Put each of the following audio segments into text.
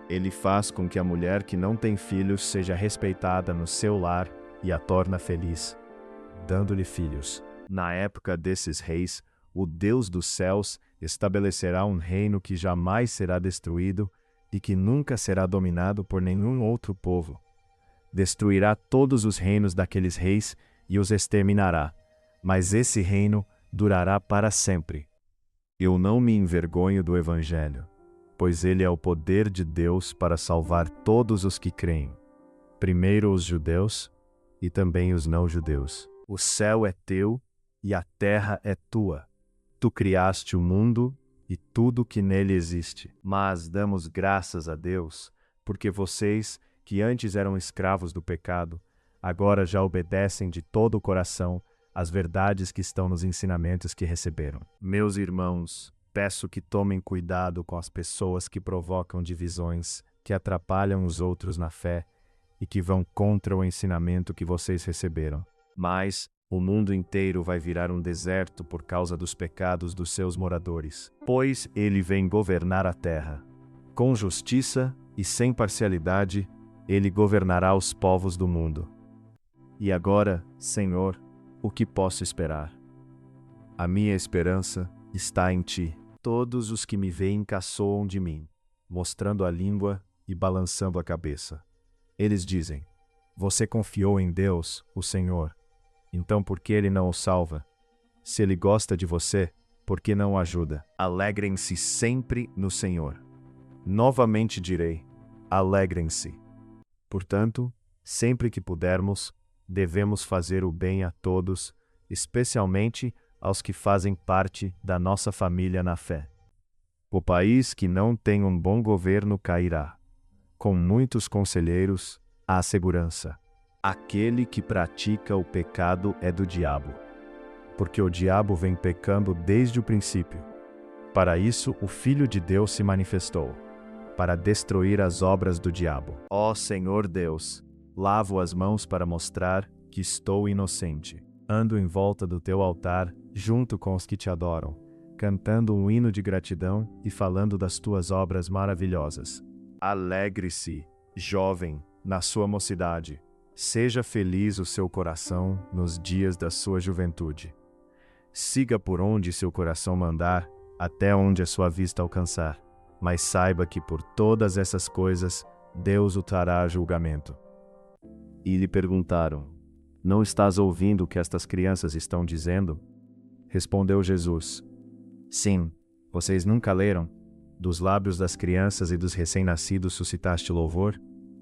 Ele faz com que a mulher que não tem filhos seja respeitada no seu lar e a torna feliz, dando-lhe filhos. Na época desses reis, o Deus dos céus estabelecerá um reino que jamais será destruído e que nunca será dominado por nenhum outro povo. Destruirá todos os reinos daqueles reis e os exterminará, mas esse reino durará para sempre. Eu não me envergonho do Evangelho, pois ele é o poder de Deus para salvar todos os que creem, primeiro os judeus e também os não-judeus. O céu é teu e a terra é tua. Tu criaste o mundo e tudo que nele existe. Mas damos graças a Deus, porque vocês, que antes eram escravos do pecado, agora já obedecem de todo o coração às verdades que estão nos ensinamentos que receberam. Meus irmãos, peço que tomem cuidado com as pessoas que provocam divisões, que atrapalham os outros na fé e que vão contra o ensinamento que vocês receberam. Mas o mundo inteiro vai virar um deserto por causa dos pecados dos seus moradores, pois ele vem governar a terra. Com justiça e sem parcialidade, ele governará os povos do mundo. E agora, Senhor, o que posso esperar? A minha esperança está em ti. Todos os que me veem caçoam de mim, mostrando a língua e balançando a cabeça. Eles dizem: você confiou em Deus, o Senhor. Então por que ele não o salva? Se ele gosta de você, por que não o ajuda? Alegrem-se sempre no Senhor. Novamente direi: alegrem-se. Portanto, sempre que pudermos, devemos fazer o bem a todos, especialmente aos que fazem parte da nossa família na fé. O país que não tem um bom governo cairá. Com muitos conselheiros, há segurança. Aquele que pratica o pecado é do diabo, porque o diabo vem pecando desde o princípio. Para isso, o Filho de Deus se manifestou, para destruir as obras do diabo. Ó Senhor Deus, lavo as mãos para mostrar que estou inocente. Ando em volta do teu altar, junto com os que te adoram, cantando um hino de gratidão e falando das tuas obras maravilhosas. Alegre-se, jovem, na sua mocidade. Seja feliz o seu coração nos dias da sua juventude. Siga por onde seu coração mandar, até onde a sua vista alcançar. Mas saiba que por todas essas coisas, Deus o trará a julgamento. E lhe perguntaram: não estás ouvindo o que estas crianças estão dizendo? Respondeu Jesus: sim, vocês nunca leram? Dos lábios das crianças e dos recém-nascidos suscitaste louvor?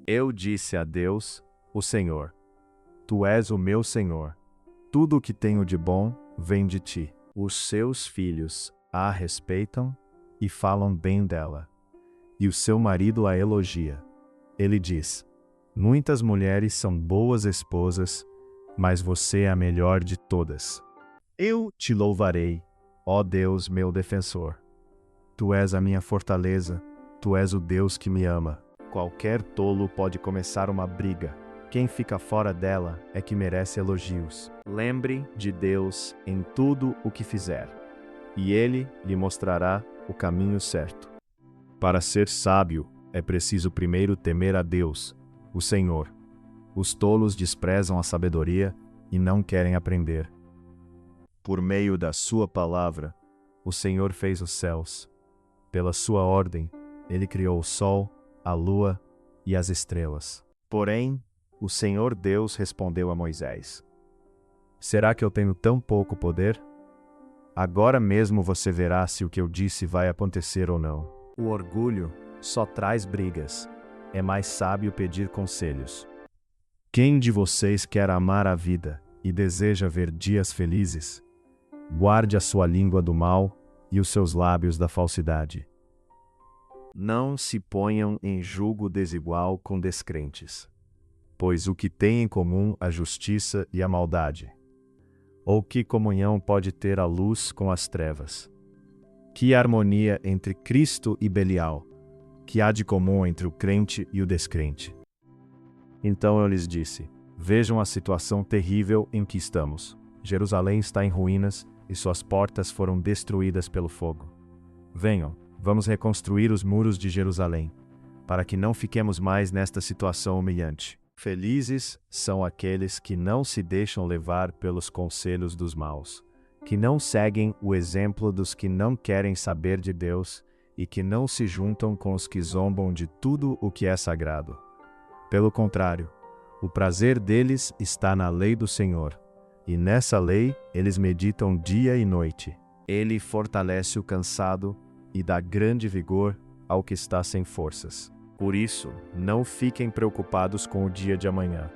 Eu disse a Deus, o Senhor: tu és o meu Senhor. Tudo o que tenho de bom vem de ti. Os seus filhos a respeitam e falam bem dela, e o seu marido a elogia. Ele diz: muitas mulheres são boas esposas, mas você é a melhor de todas. Eu te louvarei, ó Deus meu defensor. Tu és a minha fortaleza, tu és o Deus que me ama. Qualquer tolo pode começar uma briga. Quem fica fora dela é que merece elogios. Lembre de Deus em tudo o que fizer, e Ele lhe mostrará o caminho certo. Para ser sábio, é preciso primeiro temer a Deus, o Senhor. Os tolos desprezam a sabedoria e não querem aprender. Por meio da sua palavra, o Senhor fez os céus. Pela sua ordem, Ele criou o sol, a lua e as estrelas. Porém, o Senhor Deus respondeu a Moisés: será que eu tenho tão pouco poder? Agora mesmo você verá se o que eu disse vai acontecer ou não. O orgulho só traz brigas. É mais sábio pedir conselhos. Quem de vocês quer amar a vida e deseja ver dias felizes? Guarde a sua língua do mal e os seus lábios da falsidade. Não se ponham em julgo desigual com descrentes, pois o que tem em comum a justiça e a maldade? Ou que comunhão pode ter a luz com as trevas? Que harmonia entre Cristo e Belial? Que há de comum entre o crente e o descrente? Então eu lhes disse: vejam a situação terrível em que estamos. Jerusalém está em ruínas e suas portas foram destruídas pelo fogo. Venham, vamos reconstruir os muros de Jerusalém. para que não fiquemos mais nesta situação humilhante. Felizes são aqueles que não se deixam levar pelos conselhos dos maus, que não seguem o exemplo dos que não querem saber de Deus e que não se juntam com os que zombam de tudo o que é sagrado. Pelo contrário, o prazer deles está na lei do Senhor, e nessa lei eles meditam dia e noite. Ele fortalece o cansado e dá grande vigor ao que está sem forças. Por isso, não fiquem preocupados com o dia de amanhã,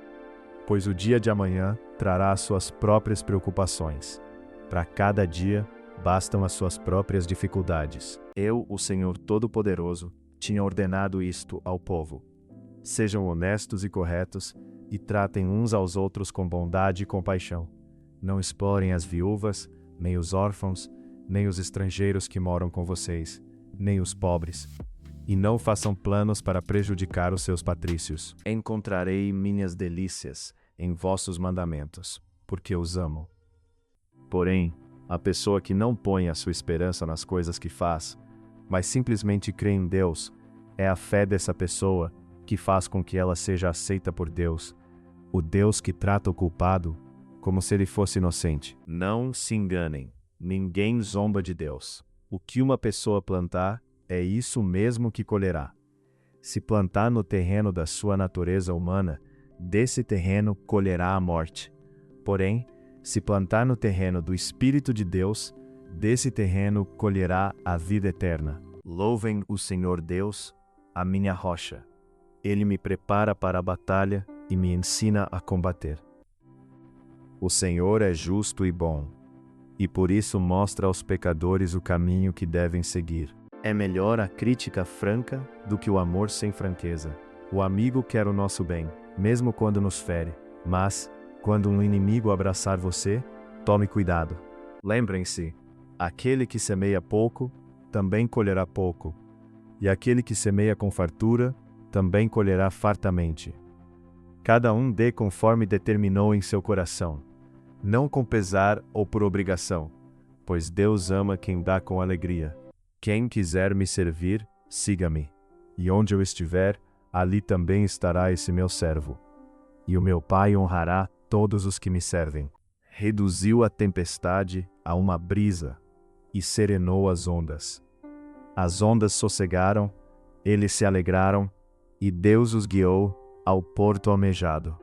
pois o dia de amanhã trará suas próprias preocupações. Para cada dia, bastam as suas próprias dificuldades. Eu, o Senhor Todo-Poderoso, tinha ordenado isto ao povo. Sejam honestos e corretos, e tratem uns aos outros com bondade e compaixão. Não explorem as viúvas, nem os órfãos, nem os estrangeiros que moram com vocês, nem os pobres. E não façam planos para prejudicar os seus patrícios. Encontrarei minhas delícias em vossos mandamentos, porque os amo. Porém, a pessoa que não põe a sua esperança nas coisas que faz, mas simplesmente crê em Deus, é a fé dessa pessoa que faz com que ela seja aceita por Deus, o Deus que trata o culpado como se ele fosse inocente. Não se enganem, ninguém zomba de Deus. O que uma pessoa plantar, é isso mesmo que colherá. Se plantar no terreno da sua natureza humana, desse terreno colherá a morte. Porém, se plantar no terreno do Espírito de Deus, desse terreno colherá a vida eterna. Louvem o Senhor Deus, a minha rocha. Ele me prepara para a batalha e me ensina a combater. O Senhor é justo e bom, e por isso mostra aos pecadores o caminho que devem seguir. É melhor a crítica franca do que o amor sem franqueza. O amigo quer o nosso bem, mesmo quando nos fere, mas, quando um inimigo abraçar você, tome cuidado. Lembrem-se, aquele que semeia pouco, também colherá pouco, e aquele que semeia com fartura, também colherá fartamente. Cada um dê conforme determinou em seu coração, não com pesar ou por obrigação, pois Deus ama quem dá com alegria. Quem quiser me servir, siga-me, e onde eu estiver, ali também estará esse meu servo. E o meu Pai honrará todos os que me servem. Reduziu a tempestade a uma brisa, e serenou as ondas. As ondas sossegaram, eles se alegraram, e Deus os guiou ao porto almejado.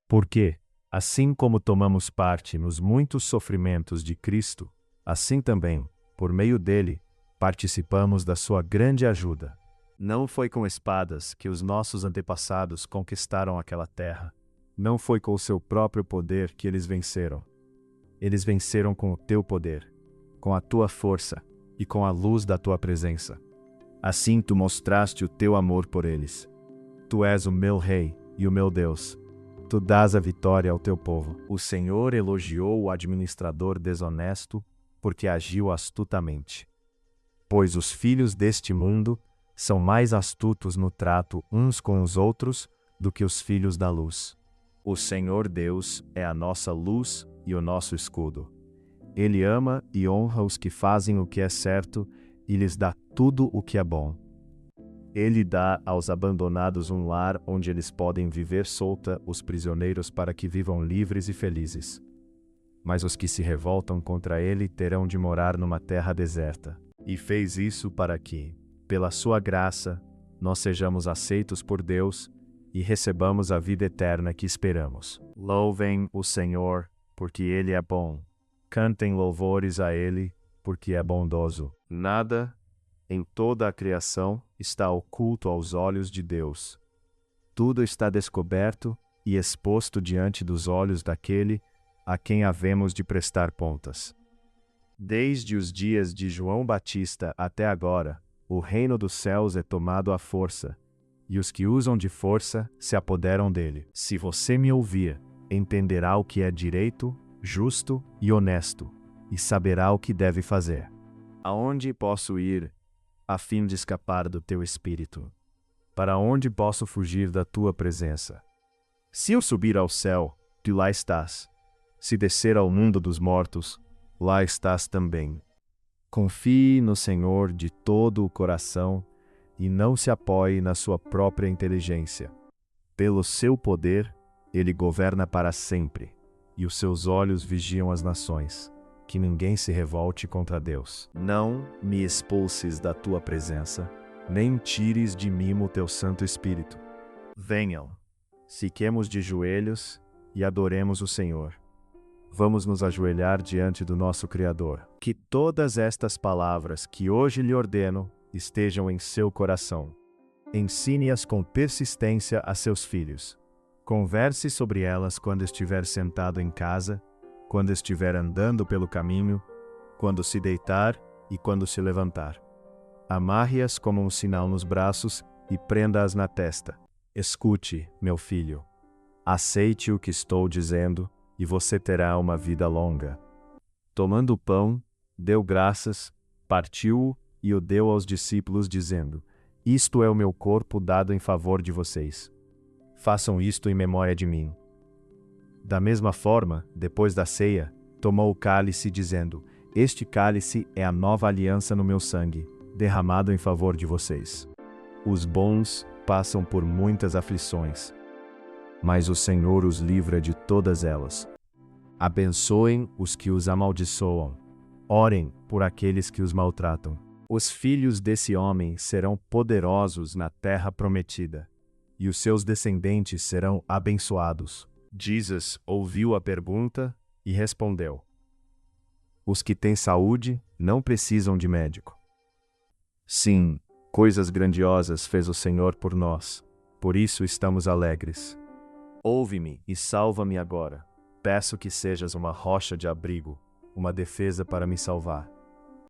Porque, assim como tomamos parte nos muitos sofrimentos de Cristo, assim também, por meio dele, participamos da sua grande ajuda. Não foi com espadas que os nossos antepassados conquistaram aquela terra. Não foi com o seu próprio poder que eles venceram. Eles venceram com o teu poder, com a tua força e com a luz da tua presença. Assim tu mostraste o teu amor por eles. Tu és o meu Rei e o meu Deus. Tu dás a vitória ao teu povo. O Senhor elogiou o administrador desonesto porque agiu astutamente. Pois os filhos deste mundo são mais astutos no trato uns com os outros do que os filhos da luz. O Senhor Deus é a nossa luz e o nosso escudo. Ele ama e honra os que fazem o que é certo e lhes dá tudo o que é bom. Ele dá aos abandonados um lar onde eles podem viver solta os prisioneiros para que vivam livres e felizes. Mas os que se revoltam contra ele terão de morar numa terra deserta. E fez isso para que, pela sua graça, nós sejamos aceitos por Deus e recebamos a vida eterna que esperamos. Louvem o Senhor, porque Ele é bom. Cantem louvores a Ele, porque é bondoso. Nada, em toda a criação, está oculto aos olhos de Deus. Tudo está descoberto e exposto diante dos olhos daquele a quem havemos de prestar contas. Desde os dias de João Batista até agora, o reino dos céus é tomado à força, e os que usam de força se apoderam dele. Se você me ouvir, entenderá o que é direito, justo e honesto, e saberá o que deve fazer. Aonde posso ir, a fim de escapar do teu espírito? Para onde posso fugir da tua presença? Se eu subir ao céu, tu lá estás. Se descer ao mundo dos mortos, lá estás também. Confie no Senhor de todo o coração e não se apoie na sua própria inteligência. Pelo seu poder, ele governa para sempre, e os seus olhos vigiam as nações. Que ninguém se revolte contra Deus. Não me expulses da tua presença, nem tires de mim o teu Santo Espírito. Venham, fiquemos de joelhos e adoremos o Senhor. Vamos nos ajoelhar diante do nosso Criador. Que todas estas palavras que hoje lhe ordeno estejam em seu coração. Ensine-as com persistência a seus filhos. Converse sobre elas quando estiver sentado em casa, quando estiver andando pelo caminho, quando se deitar e quando se levantar. Amarre-as como um sinal nos braços e prenda-as na testa. Escute, meu filho. Aceite o que estou dizendo, e você terá uma vida longa. Tomando o pão, deu graças, partiu-o e o deu aos discípulos, dizendo: Isto é o meu corpo dado em favor de vocês. Façam isto em memória de mim. Da mesma forma, depois da ceia, tomou o cálice, dizendo: Este cálice é a nova aliança no meu sangue, derramado em favor de vocês. Os bons passam por muitas aflições, mas o Senhor os livra de todas elas. Abençoem os que os amaldiçoam. Orem por aqueles que os maltratam. Os filhos desse homem serão poderosos na terra prometida, e os seus descendentes serão abençoados. Jesus ouviu a pergunta e respondeu: Os que têm saúde não precisam de médico. Sim, coisas grandiosas fez o Senhor por nós, por isso estamos alegres. Ouve-me e salva-me agora. Peço que sejas uma rocha de abrigo, uma defesa para me salvar.